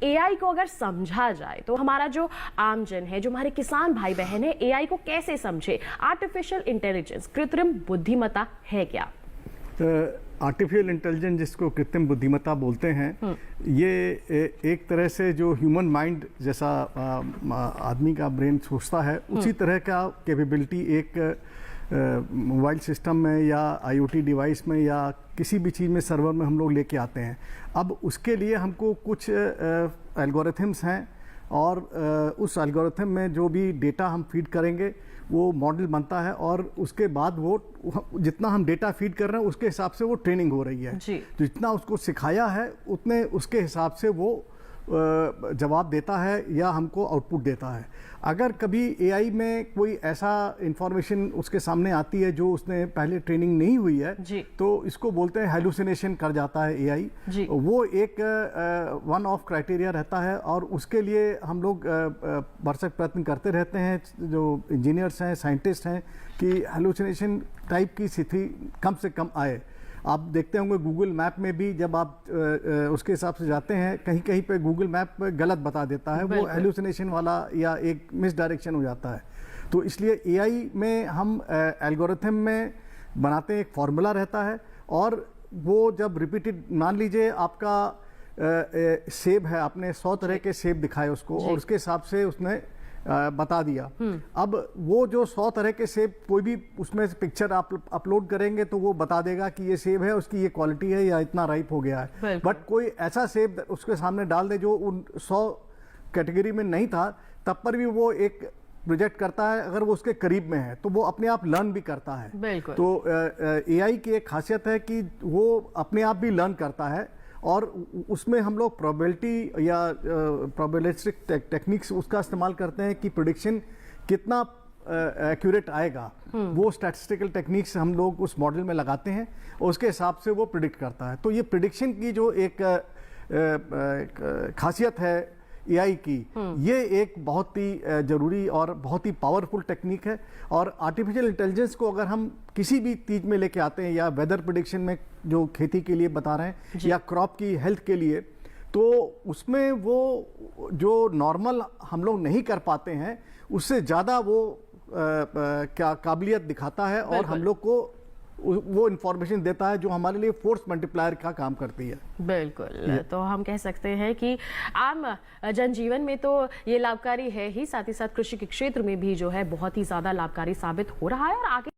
AI को अगर समझा जाए तो हमारा जो आमजन है, जो हमारे किसान भाई बहन है, एआई को कैसे समझे? आर्टिफिशियल इंटेलिजेंस, कृत्रिम बुद्धिमत्ता है क्या? आर्टिफिशियल इंटेलिजेंस, जिसको कृत्रिम बुद्धिमत्ता बोलते हैं, ये एक तरह से जो ह्यूमन माइंड जैसा आदमी का ब्रेन सोचता है, उसी तरह का कैपेबिलिटी एक मोबाइल सिस्टम में या आईओटी डिवाइस में या किसी भी चीज़ में, सर्वर में हम लोग लेके आते हैं। अब उसके लिए हमको कुछ एल्गोरिथम्स हैं और उस एल्गोरिथम में जो भी डेटा हम फीड करेंगे वो मॉडल बनता है और उसके बाद वो जितना हम डेटा फीड कर रहे हैं उसके हिसाब से वो ट्रेनिंग हो रही है। तो जितना उसको सिखाया है उतने उसके हिसाब से वो जवाब देता है या हमको आउटपुट देता है। अगर कभी एआई में कोई ऐसा इंफॉर्मेशन उसके सामने आती है जो उसने पहले ट्रेनिंग नहीं हुई है, तो इसको बोलते हैं हेलुसिनेशन कर जाता है एआई। वो एक वन ऑफ क्राइटेरिया रहता है और उसके लिए हम लोग भरसक प्रयत्न करते रहते हैं, जो इंजीनियर्स हैं, साइंटिस्ट हैं, कि हेलुसिनेशन टाइप की स्थिति कम से कम आए। आप देखते होंगे गूगल मैप में भी जब आप उसके हिसाब से जाते हैं, कहीं कहीं पे गूगल मैप गलत बता देता है, वो हेलुसिनेशन वाला या एक मिस डायरेक्शन हो जाता है। तो इसलिए एआई में हम एल्गोरिथम में बनाते हैं, एक फार्मूला रहता है और वो जब रिपीटेड, मान लीजिए आपका सेब है, आपने 100 तरह के सेब दिखाए उसको और उसके हिसाब से उसने बता दिया। अब वो जो 100 तरह के सेब, कोई भी उसमें पिक्चर आप अपलोड करेंगे तो वो बता देगा कि ये सेब है, उसकी ये क्वालिटी है या इतना राइप हो गया है। बट कोई ऐसा सेब उसके सामने डाल दे जो उन 100 कैटेगरी में नहीं था, तब पर भी वो एक प्रोजेक्ट करता है। अगर वो उसके करीब में है तो वो अपने आप लर्न भी करता है। तो एआई की एक खासियत है कि वो अपने आप भी लर्न करता है और उसमें हम लोग प्रोबेबिलिटी या प्रोबेबिलिस्टिक टेक्निक्स उसका इस्तेमाल करते हैं कि प्रेडिक्शन कितना एक्यूरेट आएगा। वो स्टैटिस्टिकल टेक्निक्स हम लोग उस मॉडल में लगाते हैं और उसके हिसाब से वो प्रिडिक्ट करता है। तो ये प्रिडिक्शन की जो एक खासियत है एआई की, ये एक बहुत ही जरूरी और बहुत ही पावरफुल टेक्निक है। और आर्टिफिशियल इंटेलिजेंस को अगर हम किसी भी चीज में लेके आते हैं, या वेदर प्रेडिक्शन में जो खेती के लिए बता रहे हैं, या क्रॉप की हेल्थ के लिए, तो उसमें वो जो नॉर्मल हम लोग नहीं कर पाते हैं उससे ज़्यादा वो क्या काबिलियत दिखाता है और हम लोग को वो इंफॉर्मेशन देता है जो हमारे लिए फोर्स मल्टीप्लायर का काम करती है। बिल्कुल, तो हम कह सकते हैं कि आम जनजीवन में तो ये लाभकारी है ही, साथ ही साथ कृषि के क्षेत्र में भी जो है बहुत ही ज्यादा लाभकारी साबित हो रहा है और आगे